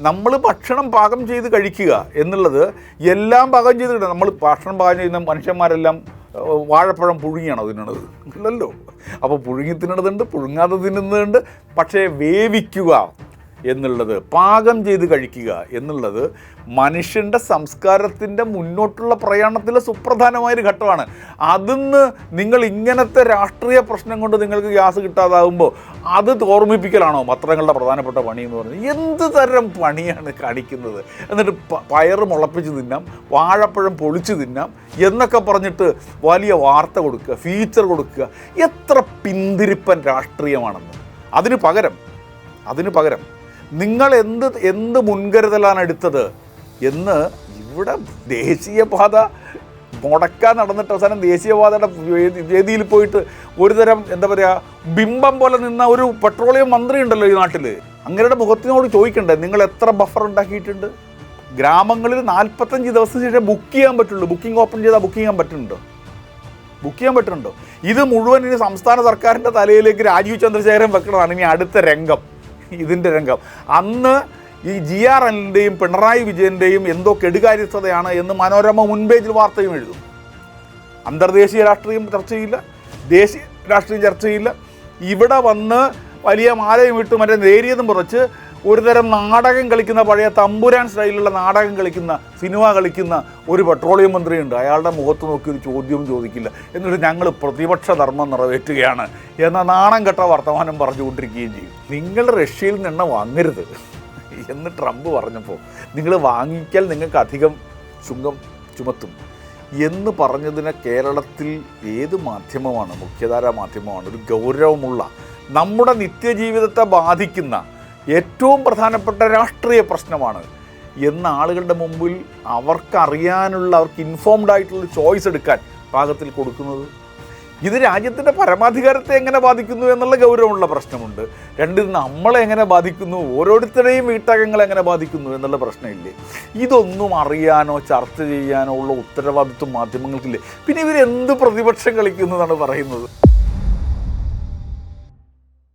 നമ്മൾ ഭക്ഷണം പാകം ചെയ്ത് കഴിക്കുക എന്നുള്ളത് എല്ലാം പാകം ചെയ്ത് കിട്ടുക. നമ്മൾ ഭക്ഷണം പാകം ചെയ്യുന്ന മനുഷ്യന്മാരെല്ലാം വാഴപ്പഴം പുഴുങ്ങിയാണോ തിന്നണത്? അല്ലല്ലോ. അപ്പോൾ പുഴുങ്ങി തിന്നണതുണ്ട്, പുഴുങ്ങാതെ തിന്നുന്നുണ്ട്. പക്ഷേ വേവിക്കുക എന്നുള്ളത്, പാകം ചെയ്ത് കഴിക്കുക എന്നുള്ളത് മനുഷ്യൻ്റെ സംസ്കാരത്തിൻ്റെ മുന്നോട്ടുള്ള പ്രയാണത്തിലെ സുപ്രധാനമായൊരു ഘട്ടമാണ്. അതിന്ന് നിങ്ങൾ ഇങ്ങനത്തെ രാഷ്ട്രീയ പ്രശ്നം കൊണ്ട് നിങ്ങൾക്ക് ഗ്യാസ് കിട്ടാതാകുമ്പോൾ അത് ഓർമ്മിപ്പിക്കലാണോ പത്രങ്ങളുടെ പ്രധാനപ്പെട്ട പണി എന്ന് പറഞ്ഞാൽ? എന്ത് തരം പണിയാണ് കാണിക്കുന്നത്? എന്നിട്ട് പയറ് മുളപ്പിച്ച് തിന്നാം, വാഴപ്പഴം പൊളിച്ച് തിന്നാം എന്നൊക്കെ പറഞ്ഞിട്ട് വലിയ വാർത്ത കൊടുക്കുക, ഫീച്ചർ കൊടുക്കുക. എത്ര പിന്തിരിപ്പൻ രാഷ്ട്രീയമാണെന്ന്. അതിന് പകരം നിങ്ങൾ എന്ത് മുൻകരുതലാണ് എടുത്തത് എന്ന് ഇവിടെ ദേശീയപാത മുടക്കാൻ നടന്നിട്ട് അവസാനം ദേശീയപാതയുടെ വേദിയിൽ പോയിട്ട് ഒരുതരം എന്താ പറയുക ബിംബം പോലെ നിന്ന ഒരു പെട്രോളിയം മന്ത്രി ഉണ്ടല്ലോ ഈ നാട്ടിൽ. അങ്ങയുടെ മുഖത്തിനോട് ചോദിക്കണ്ടേ നിങ്ങൾ എത്ര ബഫർ ഉണ്ടാക്കിയിട്ടുണ്ട്? ഗ്രാമങ്ങളിൽ 45 ദിവസത്തിന് ശേഷം ബുക്ക് ചെയ്യാൻ പറ്റുള്ളൂ. ബുക്കിംഗ് ഓപ്പൺ ചെയ്താൽ ബുക്ക് ചെയ്യാൻ പറ്റുന്നുണ്ടോ? ഇത് മുഴുവൻ ഇനി സംസ്ഥാന സർക്കാരിൻ്റെ തലയിലേക്ക് രാജീവ് ചന്ദ്രശേഖരൻ വെക്കണതാണ് ഇനി അടുത്ത രംഗം. ഇതിൻ്റെ രംഗം അന്ന് ഈ GRNൻ്റെയും പിണറായി വിജയൻ്റെയും എന്തോ കെടുകാര്യസ്ഥതയാണ് എന്ന് മനോരമ മുൻപേജിൽ വാർത്തയും എഴുതും. അന്തർദേശീയ രാഷ്ട്രീയം ചർച്ച ചെയ്യില്ല, ദേശീയ രാഷ്ട്രീയം ചർച്ച ചെയ്യില്ല. ഇവിടെ വന്ന് വലിയ മാലയും ഇട്ട് മറ്റേ നേരിയതും കുറച്ച് ഒരുതരം നാടകം കളിക്കുന്ന, പഴയ തമ്പുരാൻ സ്റ്റൈലിലുള്ള നാടകം കളിക്കുന്ന, സിനിമ കളിക്കുന്ന ഒരു പെട്രോളിയം മന്ത്രിയുണ്ട്. അയാളുടെ മുഖത്ത് നോക്കി ഒരു ചോദ്യവും ചോദിക്കില്ല. എന്നിട്ട് ഞങ്ങൾ പ്രതിപക്ഷ ധർമ്മം നിറവേറ്റുകയാണ് എന്ന നാണം കെട്ട വർത്തമാനം പറഞ്ഞുകൊണ്ടിരിക്കുകയും ചെയ്യും. നിങ്ങൾ റഷ്യയിൽ നിന്ന് എണ്ണ വാങ്ങരുത് എന്ന് ട്രംപ് പറഞ്ഞപ്പോൾ നിങ്ങൾ വാങ്ങിക്കാൻ നിങ്ങൾക്ക് അധികം ചുങ്കം ചുമത്തും എന്ന് പറഞ്ഞതിന് കേരളത്തിൽ ഏത് മാധ്യമമാണ്, മുഖ്യധാരാ മാധ്യമമാണ്, ഒരു ഗൗരവമുള്ള നമ്മുടെ നിത്യജീവിതത്തെ ബാധിക്കുന്ന ഏറ്റവും പ്രധാനപ്പെട്ട രാഷ്ട്രീയ പ്രശ്നമാണ് എന്ന ആളുകളുടെ മുമ്പിൽ അവർക്കറിയാനുള്ള, അവർക്ക് ഇൻഫോംഡ് ആയിട്ടുള്ള ചോയ്സ് എടുക്കാൻ പാകത്തിൽ കൊടുക്കുന്നത്? ഇത് രാജ്യത്തിൻ്റെ പരമാധികാരത്തെ എങ്ങനെ ബാധിക്കുന്നു എന്നുള്ള ഗൗരവമുള്ള പ്രശ്നമുണ്ട്. ഇത് നമ്മളെ എങ്ങനെ ബാധിക്കുന്നു, ഓരോരുത്തരുടെയും വീട്ടകങ്ങളെ എങ്ങനെ ബാധിക്കുന്നു എന്നുള്ള പ്രശ്നമില്ലേ? ഇതൊന്നും അറിയാനോ ചർച്ച ചെയ്യാനോ ഉള്ള ഉത്തരവാദിത്വം മാധ്യമങ്ങൾക്കില്ലേ? പിന്നെ ഇവരെന്ത് പ്രതിപക്ഷം കളിക്കുന്നു എന്നാണ് പറയുന്നത്?